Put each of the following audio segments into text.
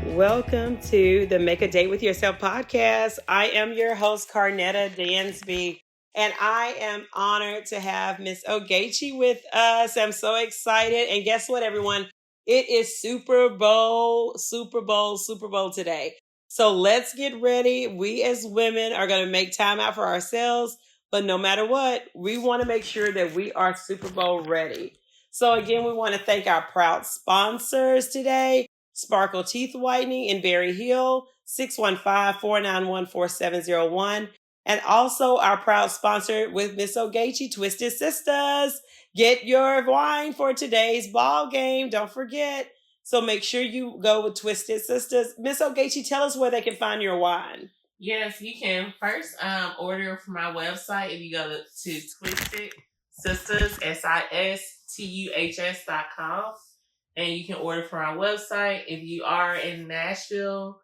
Welcome to the Make a Date with Yourself podcast. I am your host, Carnetta Dansby, and I am honored to have Miss Ogechi with us. I'm so excited. And guess what, everyone? It is Super Bowl today. So let's get ready. We as women are going to make time out for ourselves, but no matter what, we want to make sure that we are Super Bowl ready. So again, we want to thank our proud sponsors today. Sparkle Teeth Whitening in Berry Hill, 615-491-4701. And also our proud sponsor with Miss Ogechi, Twisted Sisters. Get your wine for today's ball game. Don't forget. So make sure you go with Twisted Sisters. Miss Ogechi, tell us where they can find your wine. Yes, you can first order from my website if you go to Twisted Sisters, SISTUHS.com. And you can order from our website. If you are in Nashville,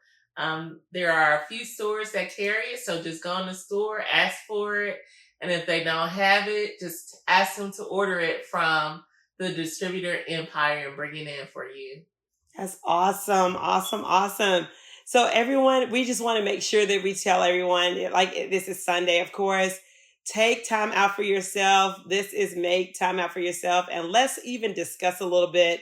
there are a few stores that carry it. So just go in the store, ask for it. And if they don't have it, just ask them to order it from the distributor Empire and bring it in for you. That's awesome. So everyone, we just want to make sure that we tell everyone, like this is Sunday, of course, take time out for yourself. This is make time out for yourself. And let's even discuss a little bit.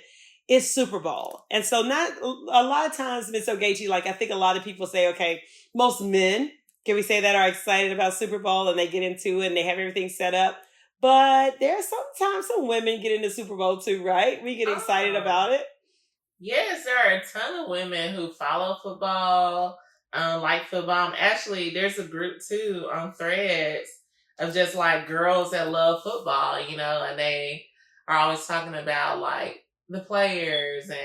It's Super Bowl. And so not a lot of times, Miss Ogechi, like I think a lot of people say, okay, most men, can we say that, are excited about Super Bowl and they get into it and they have everything set up. But there's sometimes some women get into Super Bowl too, right? We get excited about it. Yes, there are a ton of women who follow football, like football. Actually, there's a group too on Threads of just like girls that love football, and they are always talking about like the players and,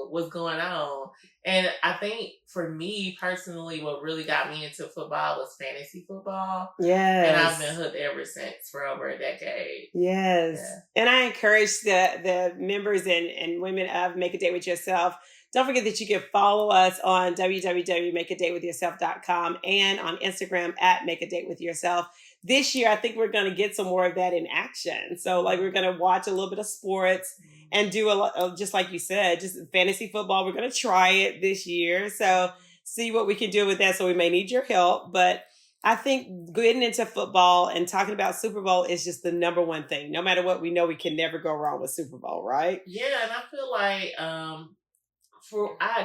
what's going on. And I think for me personally, what really got me into football was fantasy football. Yes. And I've been hooked ever since for over a decade. Yes. Yeah. And I encourage the members and women of Make a Date with Yourself. Don't forget that you can follow us on www.makeadatewithyourself.com and on Instagram at Make a Date with Yourself. This year, I think we're going to get some more of that in action. So like we're going to watch a little bit of sports and do a lot, just like you said, just fantasy football. We're going to try it this year. So see what we can do with that. So we may need your help. But I think getting into football and talking about Super Bowl is just the number one thing. No matter what, we know we can never go wrong with Super Bowl, right? Yeah, and I feel like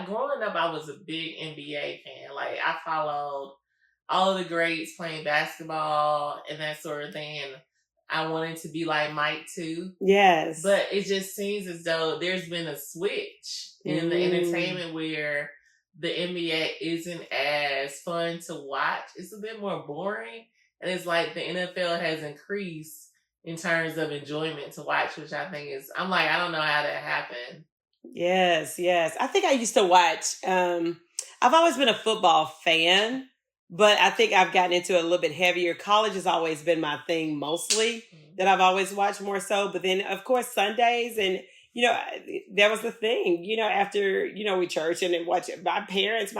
growing up, I was a big NBA fan. Like I followed all of the greats playing basketball and that sort of thing. And I wanted to be like Mike too. Yes. But it just seems as though there's been a switch in the entertainment where the NBA isn't as fun to watch. It's a bit more boring. And it's like the NFL has increased in terms of enjoyment to watch, which I think is, I'm like, I don't know how that happened. Yes. I think I used to watch, I've always been a football fan, but I think I've gotten into it a little bit heavier. College has always been my thing mostly that I've always watched more so. But then, of course, Sundays and, that was the thing, after, we church and watch it. My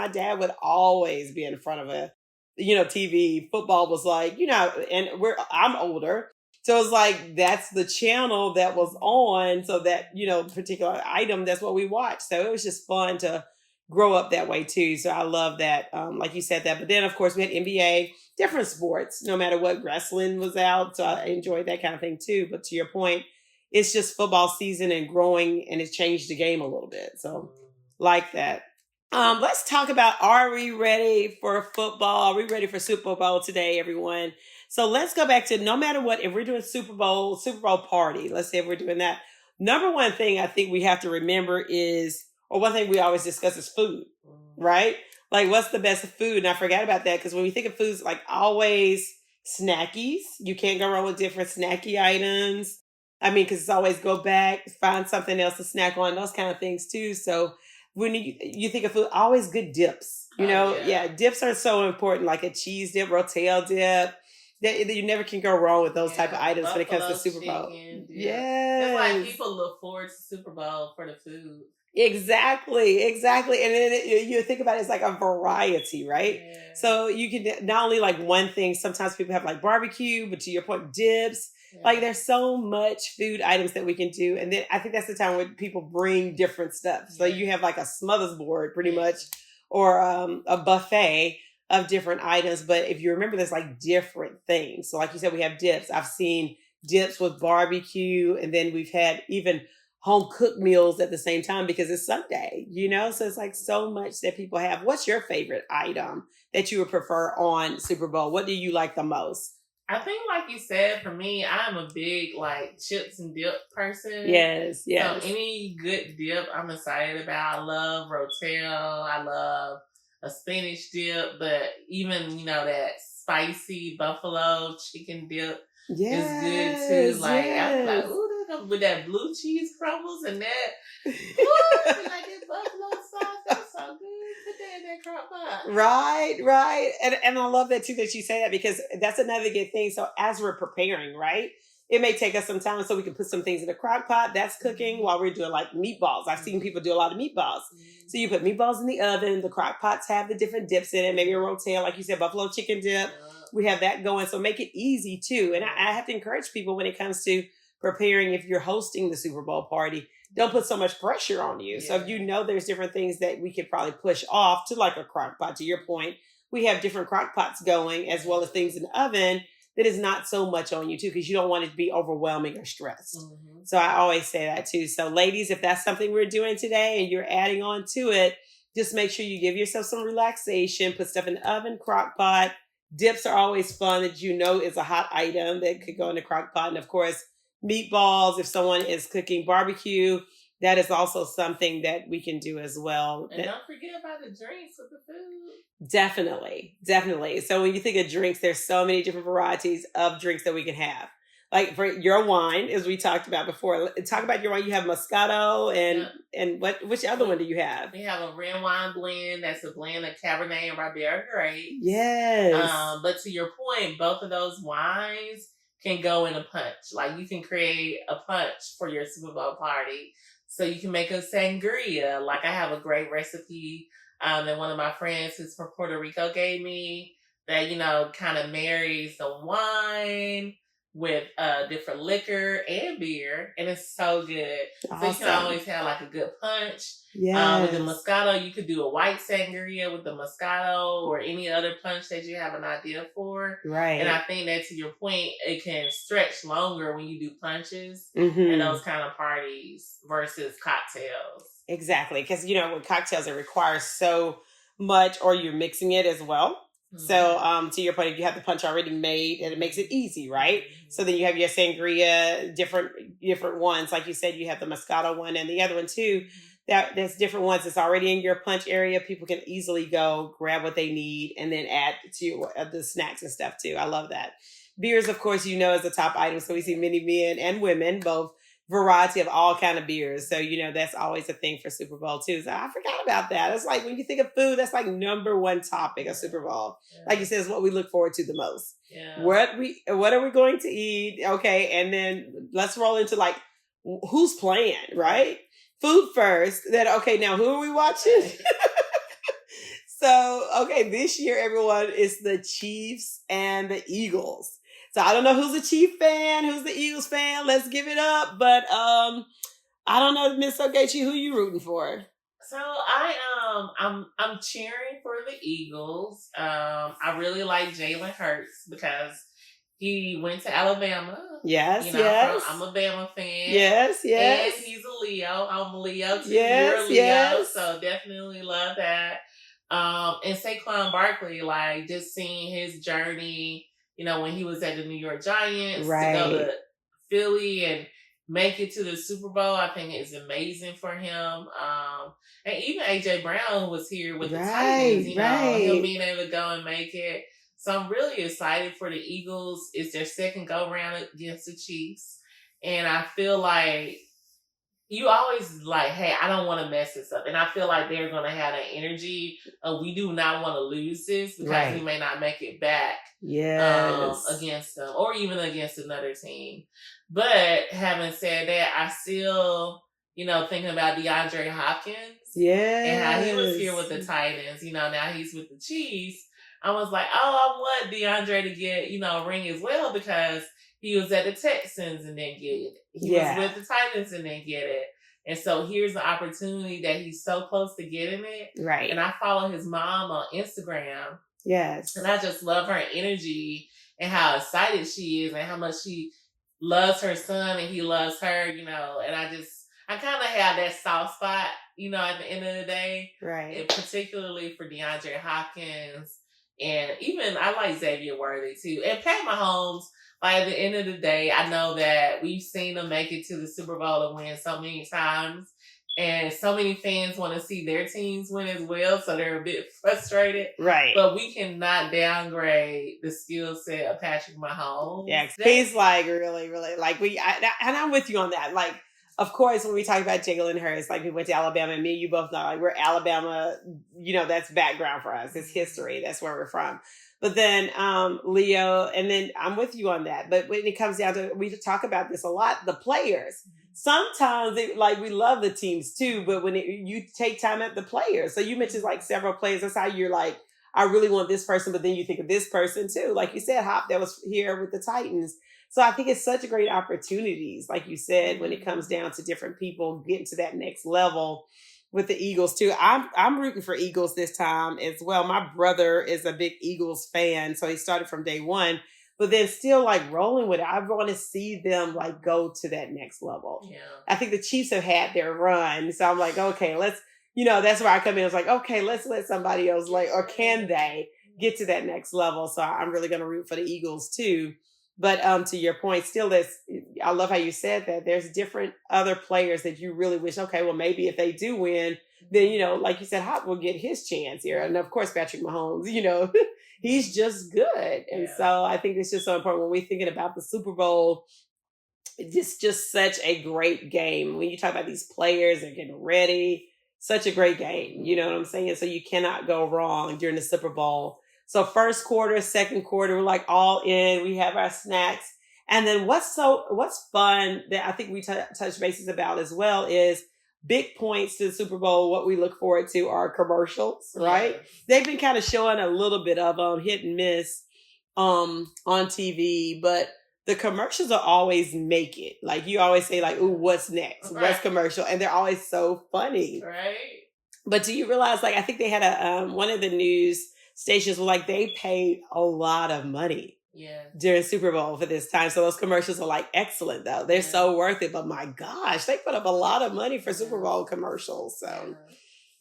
dad would always be in front of a, TV. Football was like, and I'm older. So it's like, that's the channel that was on. So that, particular item, that's what we watched. So it was just fun to grow up that way too. So I love that. Like you said that, but then of course we had NBA, different sports, no matter what. Wrestling was out. So I enjoyed that kind of thing too. But to your point, it's just football season and growing, and it's changed the game a little bit. So like that. Let's talk about, are we ready for football? Are we ready for Super Bowl today, everyone? So let's go back to, no matter what, if we're doing Super Bowl party, let's say if we're doing that, number one thing I think we have to remember is, or one thing we always discuss is food, right? Like what's the best food? And I forgot about that because when we think of foods, like always snackies, you can't go wrong with different snacky items. I mean, because it's always go back, find something else to snack on, those kind of things too. So when you think of food, always good dips, dips are so important, like a cheese dip, rotel dip. You never can go wrong with those type of items when it comes to Super Bowl. Yeah. It's like people look forward to Super Bowl for the food. Exactly. And then you think about it, it's like a variety, right? Yeah. So you can not only like one thing, sometimes people have like barbecue, but to your point, dips. Like there's so much food items that we can do. And then I think that's the time when people bring different stuff. So you have like a smorgasbord pretty much, or a buffet of different items. But if you remember, there's like different things. So like you said, we have dips. I've seen dips with barbecue, and then we've had even home cooked meals at the same time because it's Sunday, so it's like so much that people have. What's your favorite item that you would prefer on Super Bowl? What do you like the most? I think, like you said, for me, I'm a big like chips and dip person. Yes. So any good dip, I'm excited about. I love Rotel. I love a spinach dip, but even that spicy buffalo chicken dip is good too. Like I'm like, ooh, with that blue cheese crumbles and that, ooh, like that buffalo sauce, that's so good. Put that in that crock pot. Right. And I love that too that you say that, because that's another good thing. So as we're preparing, right, it may take us some time so we can put some things in the crock pot that's cooking while we're doing like meatballs. I've seen people do a lot of meatballs. So you put meatballs in the oven, the crock pots have the different dips in it, maybe a rotel, like you said, buffalo chicken dip. We have that going. So make it easy too. And I have to encourage people when it comes to preparing, if you're hosting the Super Bowl party, don't put so much pressure on you. So if there's different things that we could probably push off to like a crock pot, to your point, we have different crock pots going as well as things in the oven that is not so much on you too, because you don't want it to be overwhelming or stressed. So I always say that too. So ladies, if that's something we're doing today and you're adding on to it, just make sure you give yourself some relaxation, put stuff in the oven, crock pot. Dips are always fun that is a hot item that could go in the crock pot. And of course, meatballs, if someone is cooking barbecue, that is also something that we can do as well. And don't forget about the drinks with the food. Definitely. So when you think of drinks, there's so many different varieties of drinks that we can have. Like for your wine, as we talked about before, talk about your wine. You have Moscato and which other one do you have? We have a red wine blend. That's a blend of Cabernet and Ribera grapes. Yes. But to your point, both of those wines can go in a punch. Like you can create a punch for your Super Bowl party. So you can make a sangria. Like I have a great recipe that one of my friends who's from Puerto Rico gave me that, kind of marries the wine with different liquor and beer. And it's so good. Awesome. So you can always have like a good punch. With the Moscato, you could do a white sangria with the Moscato or any other punch that you have an idea for. Right. And I think that, to your point, it can stretch longer when you do punches and those kind of parties versus cocktails. Exactly. Because, with cocktails, it requires so much, or you're mixing it as well. So, to your point, if you have the punch already made, and it makes it easy, right? So then you have your sangria, different ones. Like you said, you have the Moscato one and the other one too. There's different ones that's already in your punch area. People can easily go grab what they need and then add to the snacks and stuff too. I love that. Beers, of course, is the top item. So we see many men and women, both variety of all kind of beers. So, that's always a thing for Super Bowl too. So I forgot about that. It's like when you think of food, that's like number one topic of Super Bowl. Like you said, is what we look forward to the most. What are we going to eat? Okay. And then let's roll into like, who's playing, right? Food first. Then, okay, now who are we watching? So, okay, this year, everyone, is the Chiefs and the Eagles. So I don't know who's a Chief fan, who's the Eagles fan. Let's give it up. But I don't know, Miss Ogechi, who you rooting for? So I'm cheering for the Eagles. I really like Jalen Hurts because he went to Alabama. Yes. I'm a Bama fan. Yes. And he's a Leo. I'm a Leo too. Yes, You're a Leo. So definitely love that. And Saquon Barkley, like just seeing his journey, when he was at the New York Giants to go to Philly and make it to the Super Bowl, I think is amazing for him. And even AJ Brown, who was here with the Titans, him being able to go and make it. So I'm really excited for the Eagles. It's their second go round against the Chiefs. And I feel like you always like, hey, I don't want to mess this up. And I feel like they're going to have that energy of we do not want to lose this because we may not make it back against them or even against another team. But having said that, I still, thinking about DeAndre Hopkins and how he was here with the Titans, now he's with the Chiefs. I was like, I want DeAndre to get, a ring as well because He was at the Texans and didn't get it. He was with the Titans and didn't get it. And so here's an opportunity that he's so close to getting it. Right. And I follow his mom on Instagram. Yes. And I just love her energy and how excited she is and how much she loves her son and he loves her, and I kind of have that soft spot, at the end of the day. Right. And particularly for DeAndre Hopkins. And even I like Xavier Worthy too. And Pat Mahomes, at the end of the day, I know that we've seen them make it to the Super Bowl and win so many times. And so many fans want to see their teams win as well, so they're a bit frustrated. Right. But we cannot downgrade the skill set of Patrick Mahomes. Yeah, he's really, really and I'm with you on that. Of course, when we talk about Jalen Hurts, we went to Alabama, and me and you both know, we're Alabama. That's background for us. It's history. That's where we're from. But then Leo, and then I'm with you on that. But when it comes down to, we talk about this a lot, the players. Sometimes we love the teams too, but when you take time at the players. So you mentioned several players. That's how you're I really want this person, but then you think of this person too. Like you said, Hop, that was here with the Titans. So I think it's such a great opportunities, like you said, when it comes down to different people getting to that next level with the Eagles too. I'm rooting for Eagles this time as well. My brother is a big Eagles fan, so he started from day one. But then still rolling with it. I want to see them go to that next level. Yeah. I think the Chiefs have had their run. So I'm okay, let's, that's where I come in. I was okay, let's let somebody else or can they get to that next level? So I'm really going to root for the Eagles too. But to your point, still I love how you said that there's different other players that you really wish, okay, well, maybe if they do win, then, like you said, Hop will get his chance here. And of course, Patrick Mahomes, he's just good. And so I think it's just so important when we're thinking about the Super Bowl. It's just such a great game. When you talk about these players, they're getting ready, such a great game. You know what I'm saying? So you cannot go wrong during the Super Bowl. So first quarter, second quarter, we're all in. We have our snacks. And then what's fun that I think we touch bases about as well is big points to the Super Bowl. What we look forward to are commercials, right? Yeah. They've been kind of showing a little bit of hit and miss on TV, but the commercials will always make it. You always say ooh, what's next? Right. What's commercial? And they're always so funny. Right. But do you realize, I think they had one of the news stations were they paid a lot of money during Super Bowl for this time. So those commercials are excellent though. They're so worth it. But my gosh, they put up a lot of money for Super Bowl commercials. So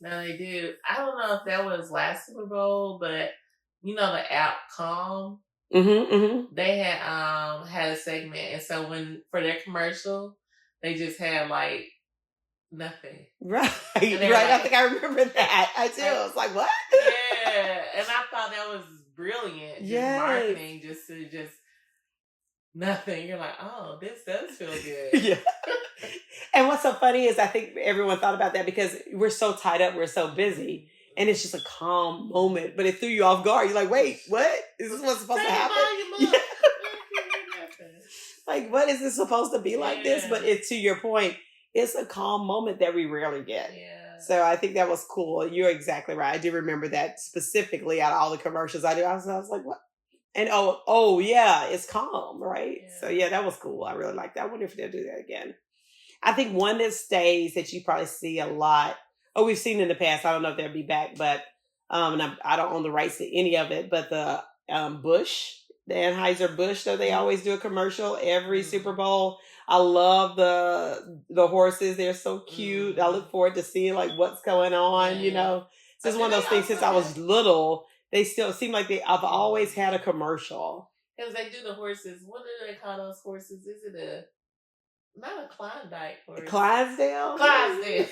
no, they do. I don't know if that was last Super Bowl, but the app Calm, they had a segment, and so for their commercial, they just had nothing. Right. I think I remember that. I do. I was what? Yeah. And I thought that was brilliant. Just marketing, just nothing. You're oh, this does feel good. Yeah. And what's so funny is I think everyone thought about that because we're so tied up, we're so busy. And it's just a calm moment, but it threw you off guard. You're wait, what? Is this what's supposed to happen? Yeah. What is this supposed to be like this? But it's to your point. It's a calm moment that we rarely get. Yeah. So I think that was cool. You're exactly right. I do remember that specifically out of all the commercials I do. I was what? And oh yeah, it's calm, right? Yeah. So yeah, that was cool. I really like that. I wonder if they'll do that again. I think one that stays that you probably see a lot. Oh, we've seen in the past. I don't know if they'll be back, but and I don't own the rights to any of it. But the Bush, the Anheuser-Busch, that they always do a commercial every Super Bowl. I love the horses. They're so cute. I look forward to seeing what's going on, It's just one of those things since I was little, they still seem like I've always had a commercial. Because they do the horses. What do they call those horses? Is it not a Klondike horse? Clydesdale? Clydesdale.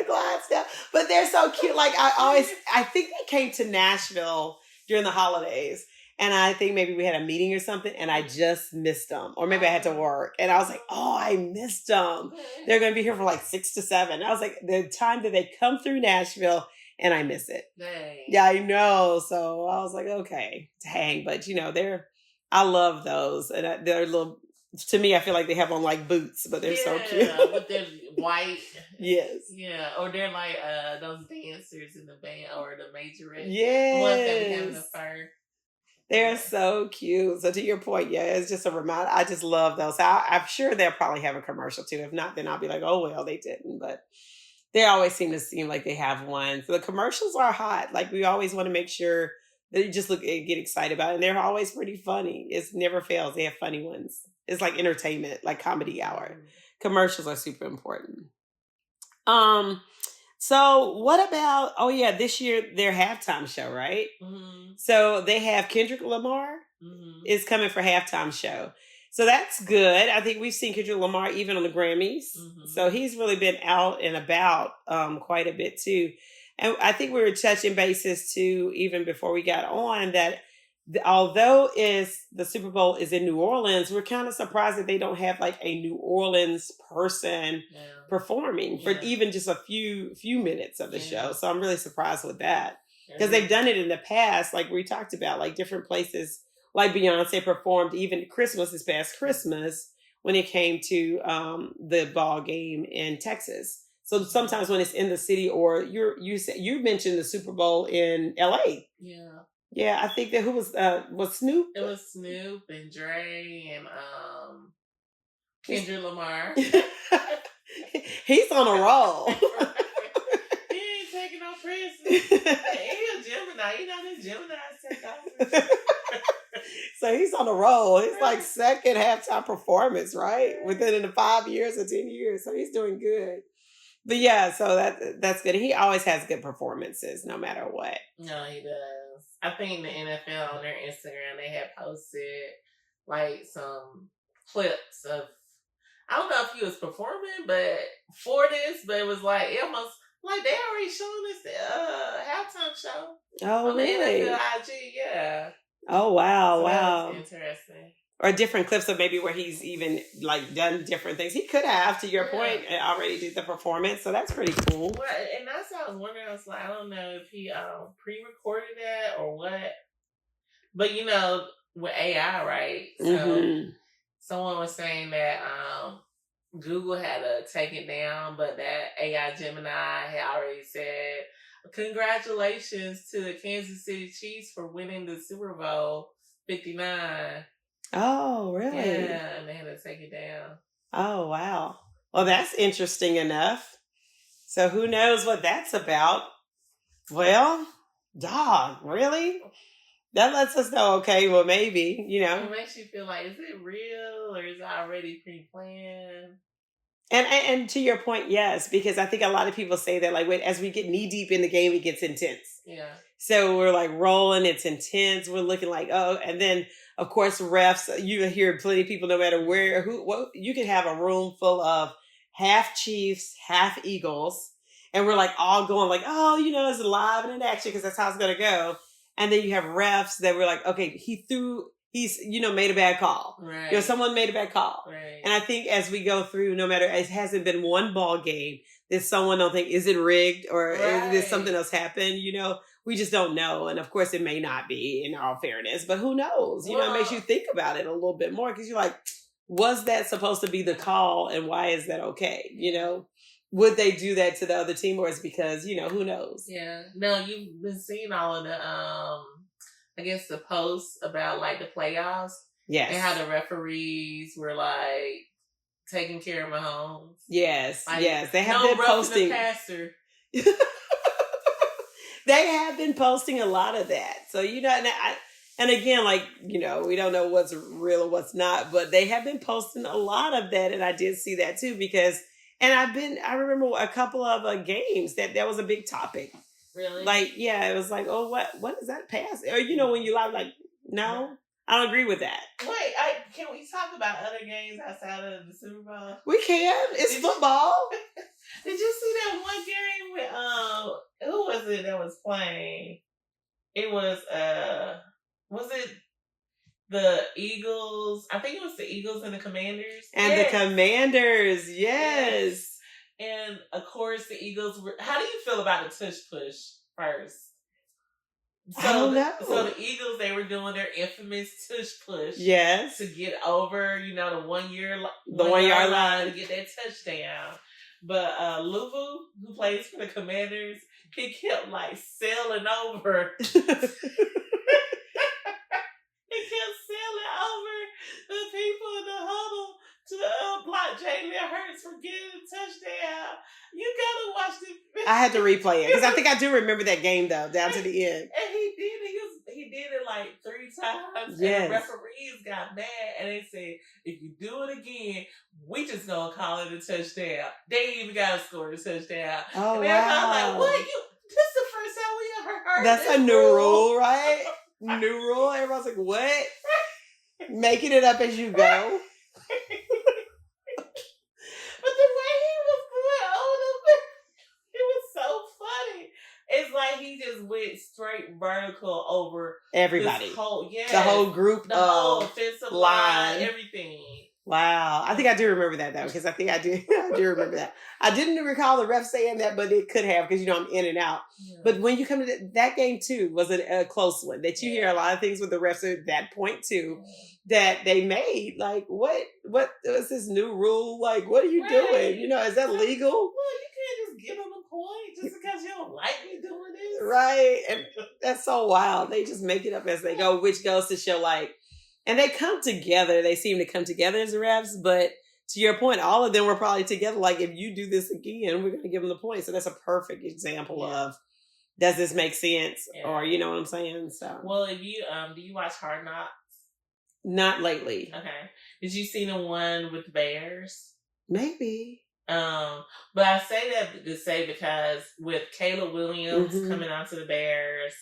Clydesdale. But they're so cute. I think they came to Nashville during the holidays. And I think maybe we had a meeting or something and I just missed them. Or maybe I had to work. And I was oh, I missed them. They're going to be here from 6 to 7. I was the time that they come through Nashville and I miss it. Dang. Yeah, I know. So I was okay, dang. But, I love those. And they're little, to me, I feel like they have on boots, but they're so cute. With their white. Yes. Yeah. Or they're those dancers in the band or the majorette. Yes. The ones that we have in the fur. They're so cute. So to your point, yeah, it's just a reminder. I just love those. I'm sure they'll probably have a commercial too. If not, then I'll be like, oh well, they didn't. But they always seem like they have one. So the commercials are hot. Like we always want to make sure that you just get excited about it. And they're always pretty funny. It's never fails. They have funny ones. It's like entertainment, like comedy hour. Commercials are super important. So what about, oh yeah, this year their halftime show, right? Mm-hmm. So they have Kendrick Lamar is coming for halftime show. So that's good. I think we've seen Kendrick Lamar even on the Grammys. So he's really been out and about quite a bit too. And I think we were touching bases too, even before we got on, that although the Super Bowl is in New Orleans, we're kind of surprised that they don't have like a New Orleans person performing for even just a few minutes of the show. So I'm really surprised with that because they've done it in the past, like we talked about, like different places, like Beyonce performed even this past Christmas when it came to the ball game in Texas. So sometimes when it's in the city, or you mentioned the Super Bowl in LA. Yeah, I think that who was Snoop? It was Snoop and Dre and Kendrick Lamar. He's on a roll. He ain't taking no prisoners. He a Gemini. You know this Gemini take So he's on a roll. He's like second halftime performance, right? Within the 5 years or 10 years. So he's doing good. But yeah, so that's good. He always has good performances no matter what. No, he does. I think the NFL on their Instagram, they had posted like some clips of, I don't know if he was performing, but for this, but it was like, it almost like they already showing us the halftime show. Oh, on really? The NFL IG, yeah. Oh, wow, so wow. That's interesting. Or different clips of maybe where he's even like done different things. He could have, to your point, already did the performance. So that's pretty cool. Well, and that's what I was wondering. I was like, I don't know if he pre-recorded that or what. But you know, with AI, right? So someone was saying that Google had to take it down, but that AI Gemini had already said, congratulations to the Kansas City Chiefs for winning the Super Bowl 59. Oh, really? Yeah, and they had to take it down. Oh, wow. Well, that's interesting enough. So who knows what that's about? Well, dog, really? That lets us know, okay, well, maybe, you know. It makes you feel like, is it real or is it already pre-planned? And to your point, yes, because I think a lot of people say that, like, as we get knee deep in the game, it gets intense. Yeah. So we're like rolling, it's intense. We're looking like, oh, and then of course refs. You hear plenty of people, no matter where, you can have a room full of half Chiefs, half Eagles, and we're like all going like, oh, you know, it's live and in action because that's how it's gonna go. And then you have refs that were like, okay, he's made a bad call. Right. You know, someone made a bad call. Right. And I think as we go through, no matter, it hasn't been one ball game that someone don't think, is it rigged or did something else happen? You know, we just don't know. And of course it may not be, in all fairness, but who knows? You know, it makes you think about it a little bit more because you're like, was that supposed to be the call? And why is that okay? You know, would they do that to the other team, or is it because, you know, who knows? Yeah. No, you've been seeing all of the, I guess the posts about like the playoffs. Yes. And how the referees were like taking care of Mahomes. Yes. Like, yes. They have been posting. The passer. They have been posting a lot of that. So, you know, and again, like, you know, we don't know what's real or what's not, but they have been posting a lot of that. And I did see that too, because, and I remember a couple of games that was a big topic. Really? Like, yeah, it was like, oh, what is that pass? Or, you know, when you live, like, no, I don't agree with that. Wait, can we talk about other games outside of the Super Bowl? We can. It's football. Did you see that one game with who was it that was playing? It was it the Eagles? I think it was the Eagles and the Commanders. And the Commanders, yes. And of course the Eagles were. How do you feel about the tush push first? So I don't know. So the Eagles, they were doing their infamous tush push. Yes. To get over, you know, the 1 yard line to get that touchdown. But Luvu, who plays for the Commanders, he kept like sailing over. I had to replay it because I think I do remember that game though, down to the end. And he did it like 3 times. Yes. And the referees got mad and they said, if you do it again, we just gonna call it a touchdown. They ain't even gotta score the touchdown. Oh, and wow. like, what? This is the first time we ever heard That's this a new rule, right? New rule. Everyone's like, what? Making it up as you go. But the way he was going on him, it was so funny. It's like he just went straight vertical over everybody. The whole group, the whole offensive line, everything. Wow. I think I do remember that though, because I think I do remember that. I didn't recall the ref saying that, but it could have, because I'm in and out. Yeah. But when you come to that game too, was a close one that you hear a lot of things with the refs at that point too, that they made. Like, what was this new rule? Like, what are you doing? Is that legal? Well, you can't just give them a point just because you don't like me doing this. Right. And that's so wild. They just make it up as they go, which goes to show and they come together. They seem to come together as the refs, but to your point, all of them were probably together. Like, if you do this again, we're going to give them the point. So that's a perfect example of, does this make sense? Yeah. Or, you know what I'm saying? So, well, if you, do you watch Hard Knocks? Not lately. Okay. Did you see the one with the Bears? Maybe. But I say that to say because with Caleb Williams coming onto the Bears,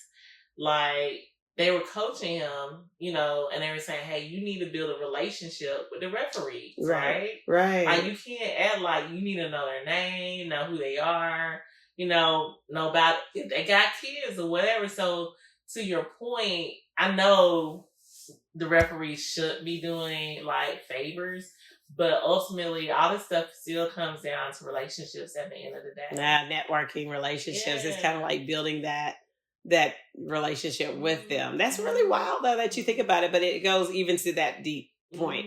like, they were coaching him, and they were saying, hey, you need to build a relationship with the referees, right? Right. Like, you can't act like you need to know their name, know who they are, know about if they got kids or whatever. So, to your point, I know the referees should be doing, like, favors, but ultimately, all this stuff still comes down to relationships at the end of the day. Networking relationships is kind of like building that relationship with them. That's really wild though that you think about it, but it goes even to that deep point.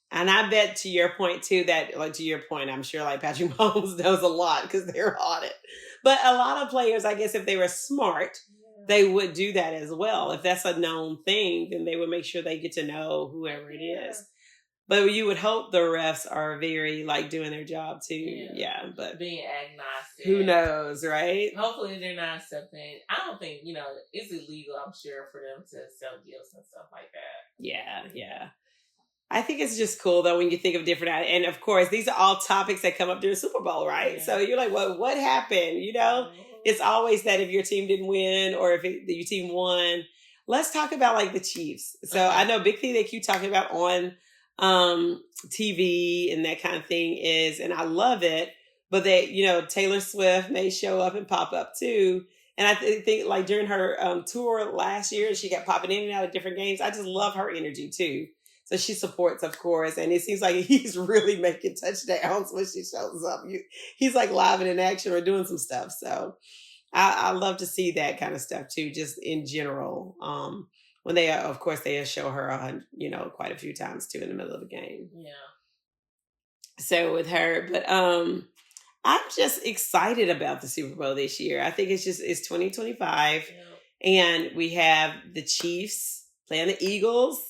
And I bet to your point too, that like to your point, I'm sure like Patrick Mahomes knows a lot because they're on it. But a lot of players, I guess if they were smart, they would do that as well. If that's a known thing, then they would make sure they get to know whoever it is. But you would hope the refs are very doing their job too. Yeah, but being agnostic. Who knows, right? Hopefully they're not accepting. I don't think, it's illegal, I'm sure, for them to sell gifts and stuff like that. Yeah. I think it's just cool though when you think of different, and of course these are all topics that come up during Super Bowl, right? Yeah. So you're like, well, what happened? It's always that if your team didn't win or if your team won. Let's talk about the Chiefs. So I know a big thing they keep talking about on TV and that kind of thing is, and I love it, but they, Taylor Swift may show up and pop up too. And I think during her tour last year, she kept popping in and out of different games. I just love her energy too. So she supports, of course, and it seems like he's really making touchdowns when she shows up. He's live and in action or doing some stuff. So I love to see that kind of stuff too, just in general. When they, of course, they show her, quite a few times too in the middle of the game. Yeah. So with her, but I'm just excited about the Super Bowl this year. I think it's 2025, and we have the Chiefs playing the Eagles,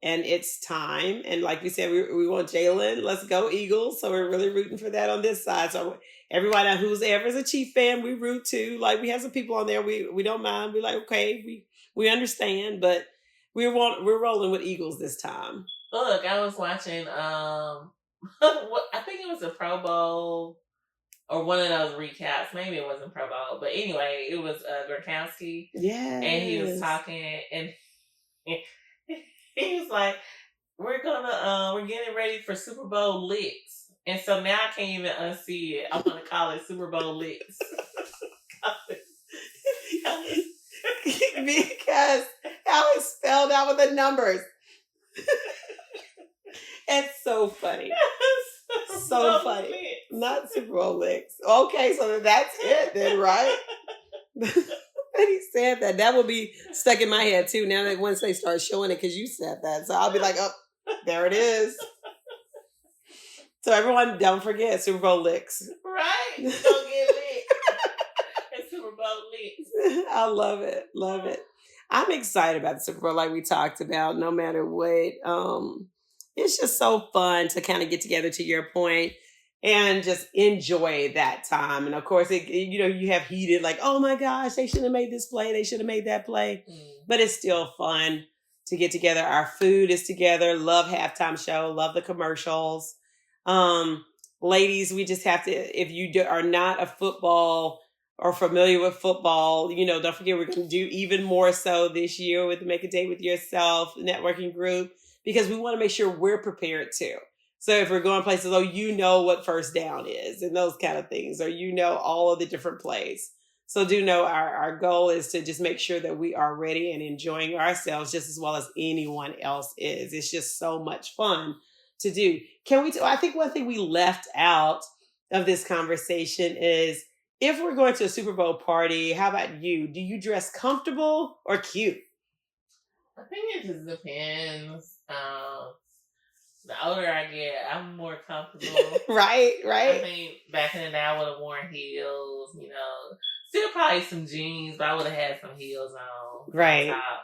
and it's time. And like we said, we want Jalen. Let's go Eagles! So we're really rooting for that on this side. So everybody who's ever is a Chief fan, we root too. We have some people on there we don't mind. We're like, okay, we understand, but we're rolling with Eagles this time. Look, I was watching, I think it was a Pro Bowl or one of those recaps. Maybe it wasn't Pro Bowl, but anyway, it was Gronkowski. Yeah, and he was talking, and he was like, "We're getting ready for Super Bowl licks," and so now I can't even unsee it. I'm gonna call it Super Bowl licks. Because how it's spelled out with the numbers. It's so funny. So funny. Licks. Not Super Bowl licks. Okay, so that's it then, right? And he said that. That will be stuck in my head too now that once they start showing it because you said that. So I'll be like, oh, there it is. So everyone, don't forget Super Bowl licks. Right? Don't get lit. It's Super Bowl licks. I love it. Love it. I'm excited about the Super Bowl like we talked about, no matter what. It's just so fun to kind of get together, to your point. and just enjoy that time. And of course, you have heated like, oh my gosh, they should have made this play. They should have made that play. But it's still fun to get together. Our food is together. Love halftime show. Love the commercials. Ladies, we just have to, if you are not a football or familiar with football, don't forget we're going to do even more so this year with the Make a Date with Yourself networking group, because we want to make sure we're prepared too. So if we're going places, what first down is and those kind of things, or all of the different plays. So do know our goal is to just make sure that we are ready and enjoying ourselves just as well as anyone else is. It's just so much fun to do. I think one thing we left out of this conversation is, if we're going to a Super Bowl party, how about you? Do you dress comfortable or cute? I think it just depends. The older I get, I'm more comfortable. Right. I think back in the day, I would have worn heels, still probably some jeans, but I would have had some heels on. Right. On top.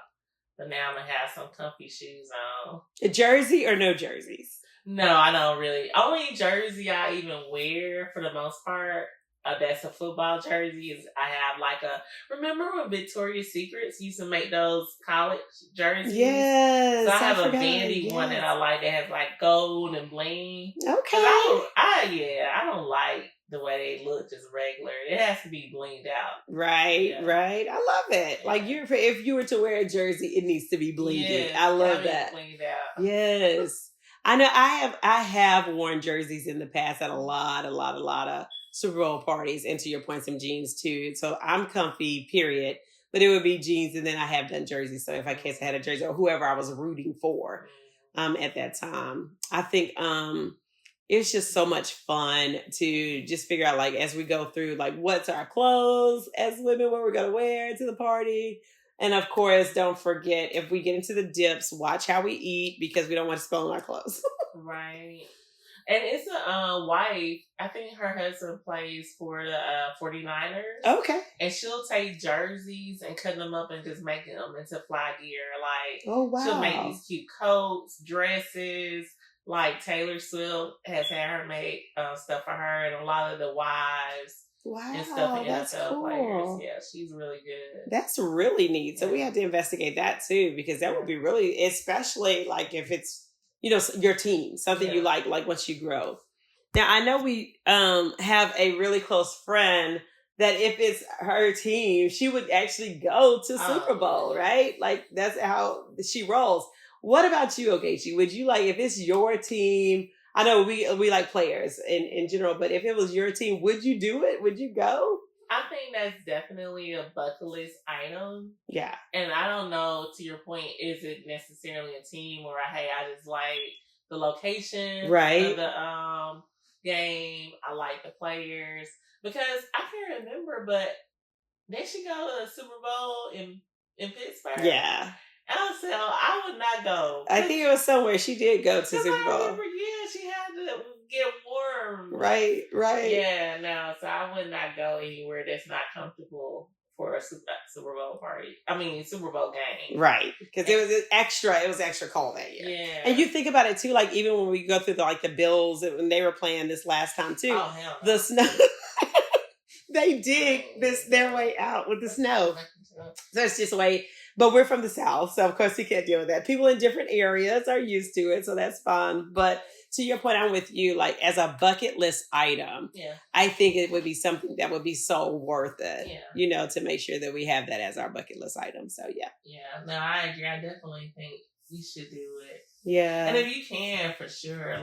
But now I'm going to have some comfy shoes on. A jersey or no jerseys? No, I don't really. Only jersey I even wear for the most part, that's a football jersey, is I have remember when Victoria's Secrets used to make those college jerseys? Yes. So I have a Vandy one that I like that has gold and bling. Okay. I don't like the way they look just regular. It has to be blinged out. Right. I love it. If you were to wear a jersey, it needs to be blinged. Yes, I love that. Blinged out. Yes. I know I have worn jerseys in the past at a lot of Super Bowl parties, and to your point, some jeans too. So I'm comfy, period. But it would be jeans, and then I have done jerseys. So if I had a jersey or whoever I was rooting for at that time. I think it's just so much fun to just figure out, as we go through, what's our clothes as women, what we're going to wear to the party. And of course, don't forget, if we get into the dips, watch how we eat, because we don't want to spill on our clothes. Right. And it's a wife, I think her husband plays for the 49ers. Okay. And she'll take jerseys and cut them up and just make them into fly gear. Oh, wow. She'll make these cute coats, dresses. Taylor Swift has had her make stuff for her, and a lot of the wives. Wow, and stuff in that's NFL cool. Players. Yeah, she's really good. That's really neat. So we have to investigate that too, because that would be really, especially if it's, your team, something you like once you grow. Now, I know we have a really close friend that if it's her team, she would actually go to Super Bowl, right? That's how she rolls. What about you, Ogechi? Would you if it's your team? I know we like players in general, but if it was your team, would you do it? Would you go? I think that's definitely a bucket list item. Yeah. And I don't know, to your point, is it necessarily a team, or I just like the location of the game. I like the players, because I can't remember, but did she go to the Super Bowl in Pittsburgh? Yeah. I would not go. I think it was somewhere she did go to Super Bowl. I remember, she had to get warm. Right. Yeah, no, so I would not go anywhere that's not comfortable for a Super Bowl party. I mean, Super Bowl game. Right, because it was extra cold that year. Yeah. And you think about it too, even when we go through the Bills, when they were playing this last time too. Oh, hell no. The snow. They dig their way out with the snow. So it's just but we're from the South, so of course you can't deal with that. People in different areas are used to it, so that's fun. But to your point, I'm with you. As a bucket list item, I think it would be something that would be so worth it. Yeah. To make sure that we have that as our bucket list item. So yeah. Yeah, no, I agree. I definitely think you should do it. Yeah. And if you can, for sure,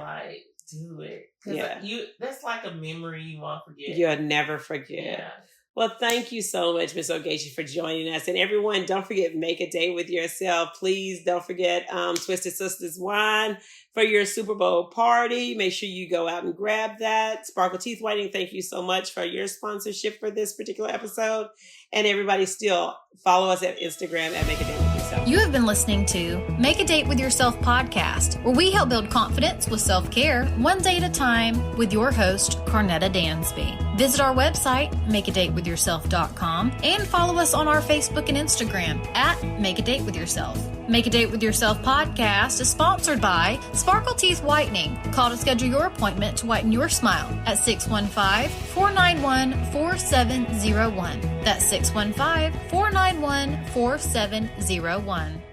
do it. Yeah. That's a memory you won't forget. You'll never forget. Yeah. Well, thank you so much, Ms. Ogechi, for joining us. And everyone, don't forget, make a date with yourself. Please don't forget Twisted Sisters wine for your Super Bowl party. Make sure you go out and grab that. Sparkle Teeth Whitening, thank you so much for your sponsorship for this particular episode. And everybody, still follow us at Instagram at Make a Date with Yourself. You have been listening to Make a Date with Yourself podcast, where we help build confidence with self-care one day at a time, with your host, Carnetta Dansby. Visit our website, makeadatewithyourself.com, and follow us on our Facebook and Instagram at Make a Date With Yourself. Make a Date With Yourself podcast is sponsored by Sparkle Teeth Whitening. Call to schedule your appointment to whiten your smile at 615-491-4701. That's 615-491-4701.